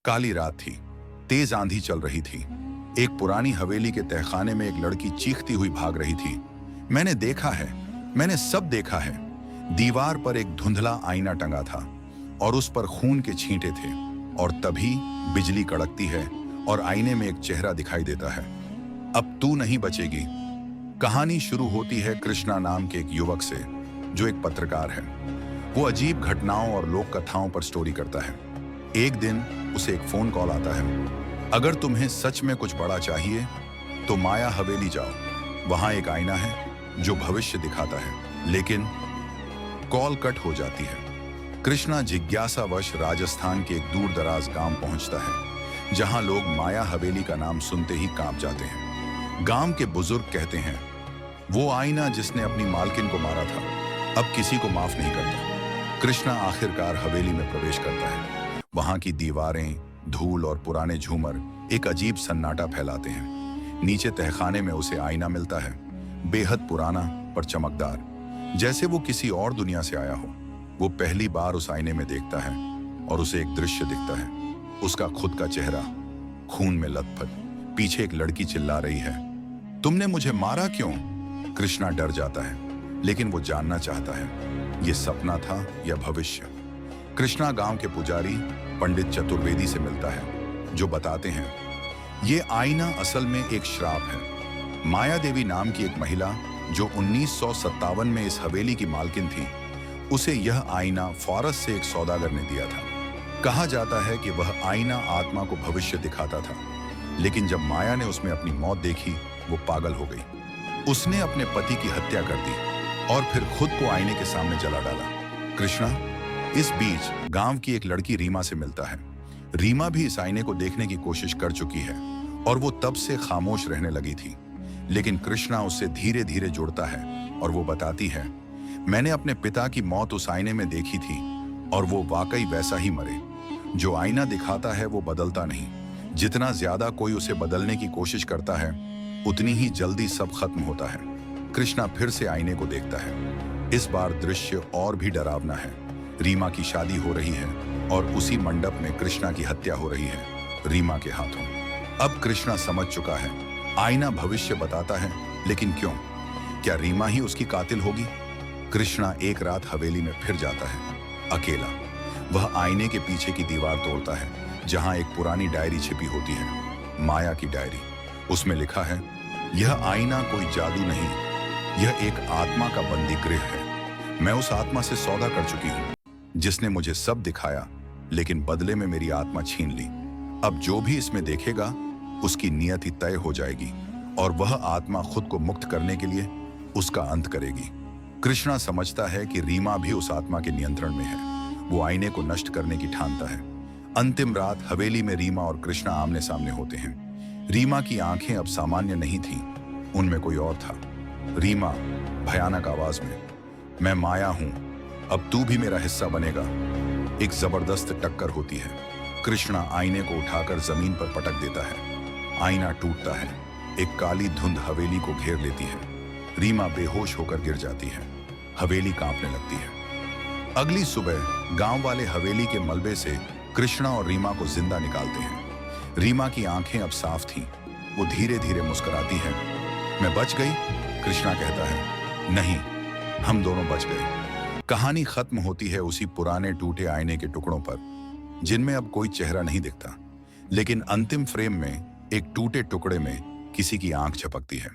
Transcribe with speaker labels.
Speaker 1: काली रात थी। तेज आंधी चल रही थी। एक पुरानी हवेली के तहखाने में एक लड़की चीखती हुई भाग रही थी। मैंने देखा है, मैंने सब देखा है। दीवार पर एक धुंधला आईना टंगा था और उस पर खून के छींटे थे। और तभी बिजली कड़कती है और आईने में एक चेहरा दिखाई देता है। अब तू नहीं बचेगी। कहानी शुरू होती है कृष्णा नाम के एक युवक से, जो एक पत्रकार है। वो अजीब घटनाओं और लोक कथाओं पर स्टोरी करता है। एक दिन उसे एक फोन कॉल आता है। अगर तुम्हें सच में कुछ बड़ा चाहिए तो माया हवेली जाओ, वहां एक आईना है जो भविष्य दिखाता है। लेकिन कॉल कट हो जाती है। कृष्णा जिज्ञासावश राजस्थान के एक दूर दराज गांव पहुंचता है, जहां लोग माया हवेली का नाम सुनते ही कांप जाते हैं। गांव के बुजुर्ग कहते हैं, वो आईना जिसने अपनी मालकिन को मारा था अब किसी को माफ नहीं करता। कृष्णा आखिरकार हवेली में प्रवेश करता है। वहां की दीवारें, धूल और पुराने झूमर एक अजीब सन्नाटा फैलाते हैं। नीचे तहखाने में उसे आईना मिलता है, बेहद पुराना पर चमकदार, जैसे वो किसी और दुनिया से आया हो। वो पहली बार उस आईने में देखता है और उसे एक दृश्य दिखता है। उसका खुद का चेहरा खून में लथपथ। पीछे एक लड़की चिल्ला रही है, तुमने मुझे मारा क्यों? कृष्णा डर जाता है, लेकिन वो जानना चाहता है ये सपना था या भविष्य। कृष्णा गांव के पुजारी पंडित चतुर्वेदी से मिलता है, जो बताते हैं ये आईना असल में एक श्राप है। माया देवी नाम की एक महिला जो 1957 में इस हवेली की मालकिन थी, उसे यह आईना फारस से एक सौदागर ने दिया था। कहा जाता है कि वह आईना आत्मा को भविष्य दिखाता था। लेकिन जब माया ने उसमें अपनी मौत देखी, वो पागल हो गई। उसने अपने पति की हत्या कर दी और फिर खुद को आईने के सामने जला डाला। कृष्णा इस बीच गांव की एक लड़की रीमा से मिलता है। रीमा भी इस आईने को देखने की कोशिश कर चुकी है और वो तब से खामोश रहने लगी थी। लेकिन कृष्णा उससे धीरे धीरे जुड़ता है और वो बताती है, मैंने अपने पिता की मौत उस आईने में देखी थी और वो वाकई वैसा ही मरे। जो आईना दिखाता है वो बदलता नहीं। जितना ज्यादा कोई उसे बदलने की कोशिश करता है, उतनी ही जल्दी सब खत्म होता है। कृष्णा फिर से आईने को देखता है। इस बार दृश्य और भी डरावना है। रीमा की शादी हो रही है और उसी मंडप में कृष्णा की हत्या हो रही है, रीमा के हाथों। अब कृष्णा समझ चुका है, आईना भविष्य बताता है, लेकिन क्यों? क्या रीमा ही उसकी कातिल होगी? कृष्णा एक रात हवेली में फिर जाता है, अकेला। वह आईने के पीछे की दीवार तोड़ता है, जहां एक पुरानी डायरी छिपी होती है, माया की डायरी। उसमें लिखा है, यह आईना कोई जादू नहीं, यह एक आत्मा का बंदी गृह है। मैं उस आत्मा से सौदा कर चुकी हूं, जिसने मुझे सब दिखाया, लेकिन बदले में मेरी आत्मा छीन ली। अब जो भी इसमें देखेगा, उसकी नियति तय हो जाएगी और वह आत्मा खुद को मुक्त करने के लिए उसका अंत करेगी। कृष्णा समझता है कि रीमा भी उस आत्मा के नियंत्रण में है। वो आईने को नष्ट करने की ठानता है। अंतिम रात हवेली में रीमा और कृष्णा आमने सामने होते हैं। रीमा की आंखें अब सामान्य नहीं थीं, उनमें कोई और था। रीमा भयानक आवाज में, मैं माया हूं, अब तू भी मेरा हिस्सा बनेगा। एक जबरदस्त टक्कर होती है। कृष्णा आईने को उठाकर जमीन पर पटक देता है। आईना टूटता है। एक काली धुंध हवेली को घेर लेती है। रीमा बेहोश होकर गिर जाती है। हवेली कांपने लगती है। अगली सुबह गांव वाले हवेली के मलबे से कृष्णा और रीमा को जिंदा निकालते हैं। रीमा की आंखें अब साफ थीं। वो धीरे धीरे मुस्कुराती है। मैं बच गई? कृष्णा कहता है, नहीं, हम दोनों बच गए। कहानी खत्म होती है उसी पुराने टूटे आईने के टुकड़ों पर, जिनमें अब कोई चेहरा नहीं दिखता। लेकिन अंतिम फ्रेम में एक टूटे टुकड़े में किसी की आंख झपकती है।